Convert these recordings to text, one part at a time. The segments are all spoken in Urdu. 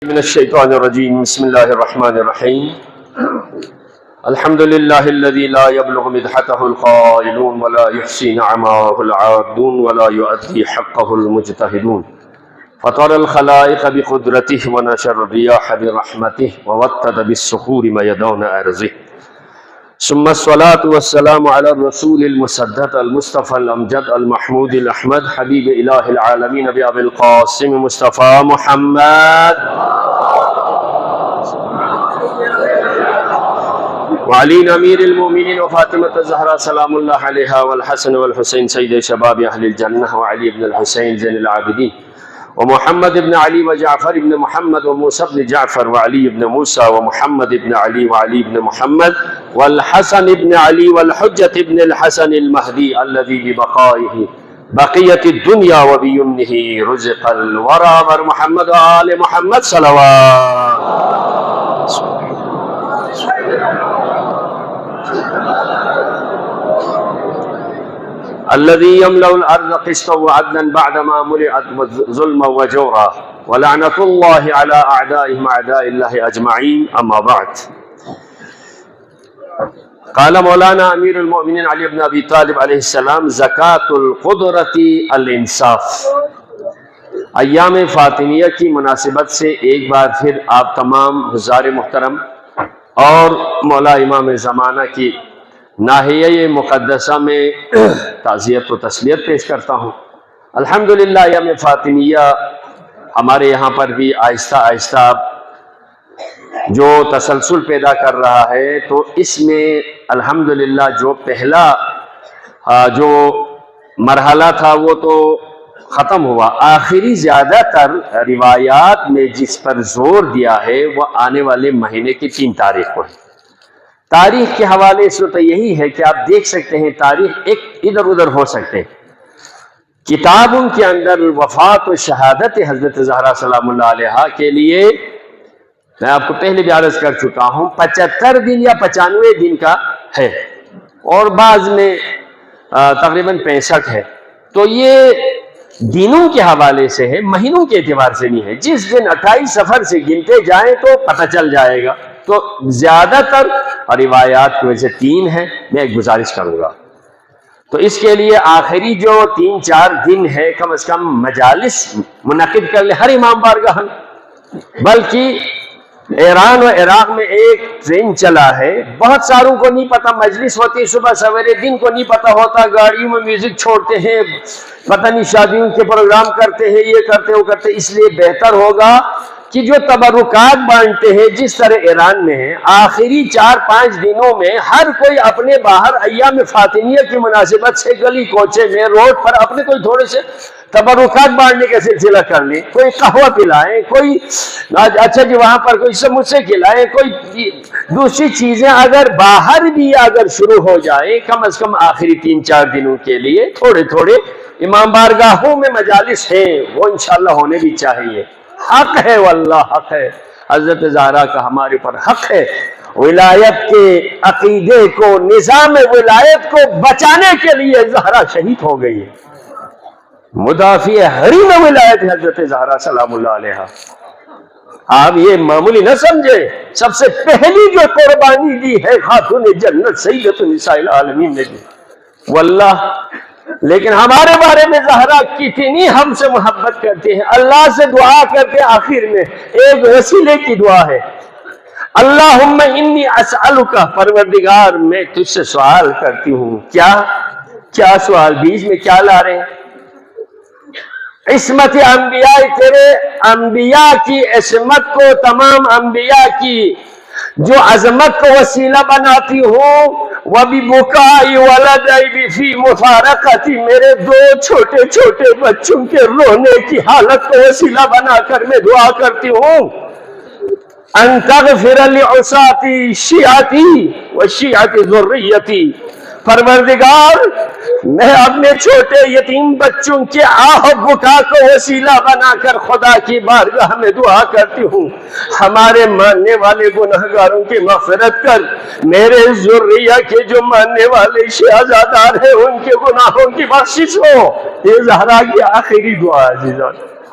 من الشيطان الرجيم بسم الله الرحمن الرحيم الحمد لله الذي لا يبلغ مدحته القائلون ولا يحصي نعماه العابدون ولا يؤدي حقه المجتهدون فطر الخلائق بقدرته ونشر الرياح برحمته ووتد بالصخور ميدان أرضه ثم الصلاة والسلام على الرسول المسدد المصطفى الأمجد المحمود الأحمد حبيب إله العالمين بأبي القاسم مصطفى محمد وعلي أمير المؤمنين وفاطمة الزهراء سلام الله عليها والحسن والحسين سيد شباب أهل الجنة وعلي بن الحسين زين العابدين ومحمد بن علي وجعفر بن محمد وموسى بن جعفر وعلي بن موسى ومحمد بن علي وعلي بن محمد والحسن بن علي والحجة بن الحسن المهدي الذي ببقائه بقية الدنيا وبيمنه رزق الورى محمد وآل محمد صلوات الذي يملأ الأرض قسطا وعدلا بعدما ملئت ظلما وجورا ولعنة الله على أعدائهم أعداء الله أجمعين أما بعد قال مولانا أمير المؤمنين علي بن أبي طالب عليه السلام زكاة القدرة الانصاف. ایام فاطمیہ کی مناسبت سے ایک بار پھر آپ تمام حضار محترم اور مولا امام زمانہ کی ناحیہ مقدسہ میں تعزیت و تسلیت پیش کرتا ہوں. الحمدللہ ایام فاطمیہ ہمارے یہاں پر بھی آہستہ آہستہ جو تسلسل پیدا کر رہا ہے، تو اس میں الحمدللہ جو پہلا جو مرحلہ تھا وہ تو ختم ہوا. آخری زیادہ تر روایات میں جس پر زور دیا ہے وہ آنے والے مہینے کی 3 تاریخ کو ہے. تاریخ کے حوالے سے تو یہی ہے کہ آپ دیکھ سکتے ہیں تاریخ ایک ادھر ادھر ہو سکتے ہیں. کتابوں کے اندر وفات و شہادت حضرت زہرا سلام اللہ علیہا کے لیے میں آپ کو پہلے بھی عرض کر چکا ہوں 75 دن یا 95 دن کا ہے، اور بعض میں تقریباً 65 ہے. تو یہ دنوں کے حوالے سے ہے، مہینوں کے اعتبار سے نہیں ہے. جس دن 28 سفر سے گنتے جائیں تو پتہ چل جائے گا. تو زیادہ تر روایات کی وجہ سے 3 ہے. میں ایک گزارش کروں گا، تو اس کے لیے آخری جو 3-4 دن ہے کم از کم مجالس منعقد کر لے ہر امام بارگاہ. بلکہ ایران و عراق میں ایک ٹرین چلا ہے، بہت ساروں کو نہیں پتہ. مجلس ہوتی صبح سویرے، دن کو نہیں پتہ ہوتا، گاڑیوں میں میوزک چھوڑتے ہیں، پتہ نہیں شادیوں کے پروگرام کرتے ہیں، یہ کرتے وہ کرتے. اس لیے بہتر ہوگا کہ جو تبرکات بانٹتے ہیں جس طرح ایران میں ہے، آخری 4-5 دنوں میں ہر کوئی اپنے باہر ایام فاطمیہ کی مناسبت سے گلی کوچے میں روڈ پر اپنے کوئی تھوڑے سے تبرکات بانٹنے کا سلسلہ کر لیں. کوئی قہوہ پلائیں، کوئی اچھا جی وہاں پر کوئی سموسے کھلائیں، کوئی دوسری چیزیں اگر باہر بھی اگر شروع ہو جائیں کم از کم آخری 3-4 دنوں کے لیے تھوڑے تھوڑے امام بارگاہوں میں مجالس ہیں، وہ انشاءاللہ ہونے بھی چاہیے. حق ہے واللہ حق ہے. حضرت زہرا کا ہمارے پر حق ہے. ولایت کے عقیدے کو، نظام ولایت کو بچانے کے لیے زہرا شہید ہو گئی ہے. مدافع حریم ولایت حضرت زہرا سلام اللہ علیہا. آپ یہ معمولی نہ سمجھے، سب سے پہلی جو قربانی دی ہے خاتون جنت سیدۃ النساء العالمین نے دی واللہ. لیکن ہمارے بارے میں زہرا کتنی ہم سے محبت کرتے ہیں. اللہ سے دعا کرتے آخر میں ایک وسیلے کی دعا ہے، اللہم انی اسألک، پروردگار میں تجھ سے سوال کرتی ہوں. کیا سوال؟ بیچ میں کیا لا رہے ہیں؟ عصمت انبیاء، تیرے انبیاء کی عصمت کو، تمام انبیاء کی جو عظمت کو وسیلہ بناتی ہوں. وَبِبُكَاءِ وَلَدَيْ فِي مُفَارَقَتِ، میرے 2 چھوٹے چھوٹے بچوں کے رونے کی حالت کو وسیلہ بنا کر میں دعا کرتی ہوں. أَن تَغْفِرَ لِعُصَاةِ شِيعَتِي وَشِيعَةِ ذُرِّيَّتِي، پروردگار میں اپنے چھوٹے یتیم بچوں کے آہ بکا کو وسیلہ بنا کر خدا کی بارگاہ میں دعا کرتی ہوں، ہمارے ماننے والے گناہگاروں کی مغفرت کر. میرے ذریہ کے جو ماننے والے شہزادار ہیں ان کے گناہوں کی بخشش ہو. یہ زہرا کی آخری دعا عزیزان.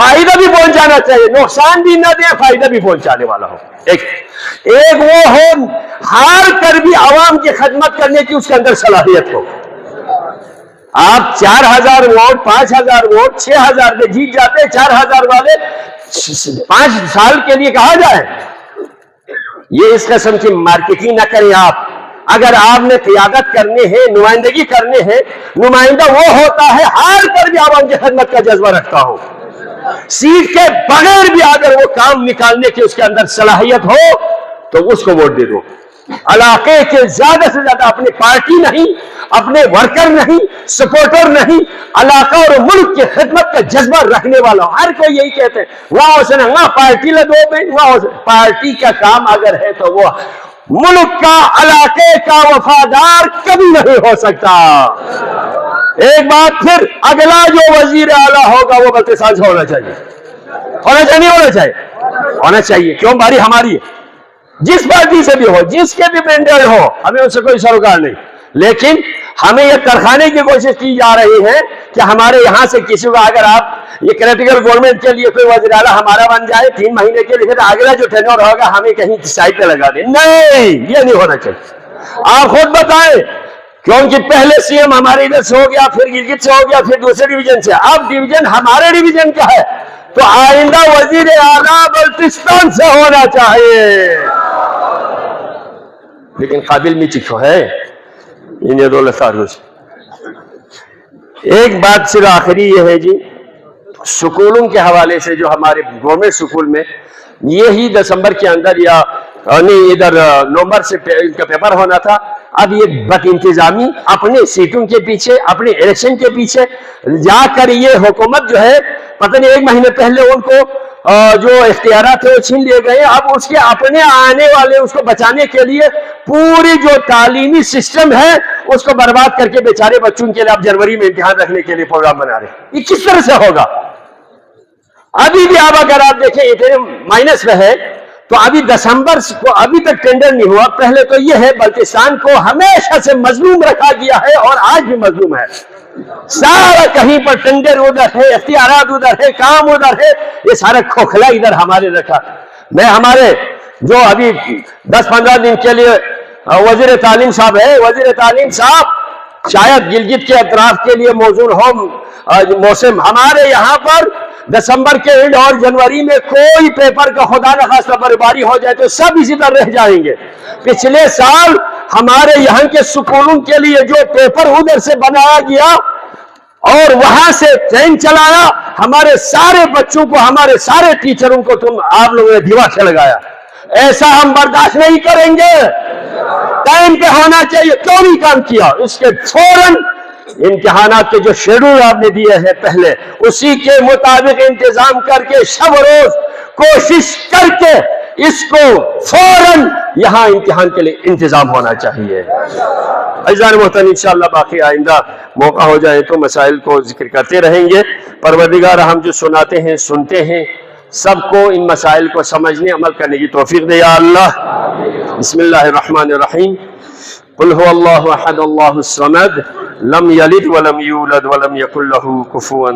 فائدہ بھی پہنچانا چاہیے، نقصان بھی نہ دے، فائدہ بھی پہنچانے والا ہو۔ ایک وہ ہو ہار کر بھی عوام کی خدمت کرنے کی اس کے اندر صلاحیت ہو۔ آپ 4000 ووٹ 5000 ووٹ 6000 میں جیت جاتے، 4000 والے 5 سال کے لیے کہا جائے، یہ اس قسم کی مارکیٹنگ نہ کریں آپ۔ اگر آپ نے قیادت کرنے ہیں، نمائندگی کرنے ہیں، نمائندہ وہ ہوتا ہے ہار کر بھی عوام کی خدمت کا جذبہ رکھتا ہو، سیٹ کے بغیر بھی اگر وہ کام نکالنے کی اس کے اندر صلاحیت ہو تو اس کو ووٹ دے دو۔ علاقے کے زیادہ سے زیادہ اپنی پارٹی نہیں، اپنے ورکر نہیں، سپورٹر نہیں، علاقہ اور ملک کی خدمت کا جذبہ رکھنے والا ہو۔ ہر کوئی یہی کہتے ہیں وہاں اسے نہ پارٹی لگو میں، وہاں پارٹی کا کام اگر ہے تو وہ ملک کا، علاقے کا وفادار کبھی نہیں ہو سکتا۔ ایک بات پھر، اگلا جو وزیر اعلیٰ ہوگا وہ بلتستان سے ہونا چاہیے، ہونا چاہیے نہیں ہونا چاہیے؟ ہونا چاہیے۔ کیوں؟ باری ہماری ہے، جس پارٹی سے بھی ہو، جس کے بھی برانڈر ہو، ہمیں ان سے کوئی سروکار نہیں، لیکن ہمیں یہ ترخانے کی کوشش کی جا رہی ہے کہ ہمارے یہاں سے کسی کو اگر آپ یہ کریٹیکل گورنمنٹ کے لیے کوئی وزیر اعلیٰ ہمارا بن جائے 3 مہینے کے لیے، پھر اگلا جو ٹینور ہوگا ہمیں کہیں سائڈ پہ لگا دیں، نہیں، یہ نہیں ہونا چاہیے۔ آپ خود بتائیں، کیونکہ پہلے سی ایم ہمارے ادھر سے ہو گیا، پھر گلگت سے ہو گیا، پھر دوسرے ڈویژن سے، اب ڈویژن ہمارے ڈویژن کا ہے، تو آئندہ وزیر اعلیٰ بلتستان سے ہونا چاہیے۔ لیکن قابل میں چکو ہے انہیں دولت ساروس۔ ایک بات صرف آخری یہ ہے جی، سکولوں کے حوالے سے جو ہمارے گورنمنٹ سکول میں یہی دسمبر کے اندر یا نہیں ادھر نومبر سے ان کا پیپر ہونا تھا، اب یہ بد انتظامی اپنے سیٹوں کے پیچھے، اپنے الیکشن کے پیچھے جا کر یہ حکومت جو ہے پتہ نہیں 1 مہینے پہلے ان کو جو اختیارات تھے وہ چھین لیے گئے، اب اس کے اپنے آنے والے اس کو بچانے کے لیے پوری جو تعلیمی سسٹم ہے اس کو برباد کر کے بیچارے بچوں کے لیے اب جنوری میں امتحان رکھنے کے لیے پروگرام بنا رہے ہیں۔ یہ کس طرح سے ہوگا؟ ابھی بھی اب اگر آپ دیکھیں اتنے مائنس میں ہے تو ابھی دسمبر کو ابھی تک ٹینڈر نہیں ہوا۔ پہلے تو یہ ہے بلتستان کو ہمیشہ سے مظلوم رکھا گیا ہے اور آج بھی مظلوم ہے، سارا کہیں پر ٹینڈر ادھر ہے، اختیارات ادھر ہے، کام ادھر ہے، یہ سارا کھوکھلا ادھر ہمارے رکھا۔ میں ہمارے جو ابھی 10-15 دن کے لیے وزیر تعلیم صاحب ہے، وزیر تعلیم صاحب شاید گلگت کے اطراف کے لیے موزون ہو موسم، ہمارے یہاں پر دسمبر کے اینڈ اور جنوری میں کوئی پیپر کا خدا نخواستہ برباری ہو جائے تو سب اسی طرح رہ جائیں گے۔ پچھلے سال ہمارے یہاں کے سکولوں کے لیے جو پیپر ادھر سے بنایا گیا اور وہاں سے ٹرین چلایا، ہمارے سارے بچوں کو، ہمارے سارے ٹیچروں کو آپ لوگوں نے دیوار سے لگایا۔ ایسا ہم برداشت نہیں کریں گے، ٹائم پہ ہونا چاہیے، کیوں نہیں کام کیا؟ اس کے فوراً امتحانات کے جو شیڈول آپ نے دیے ہیں پہلے اسی کے مطابق انتظام کر کے شب روز کوشش کر کے اس کو فوراً یہاں امتحان کے لیے انتظام ہونا چاہیے۔ عزیزان محترم، انشاءاللہ باقی آئندہ موقع ہو جائے تو مسائل کو ذکر کرتے رہیں گے۔ پروردگار ہم جو سناتے ہیں سنتے ہیں سب کو ان مسائل کو سمجھنے عمل کرنے کی توفیق دے یا اللہ۔ بسم اللہ الرحمن الرحیم۔ قل هو اللہ احد اللہ الصمد لم یلد ولم یولد ولم یکن له کفوا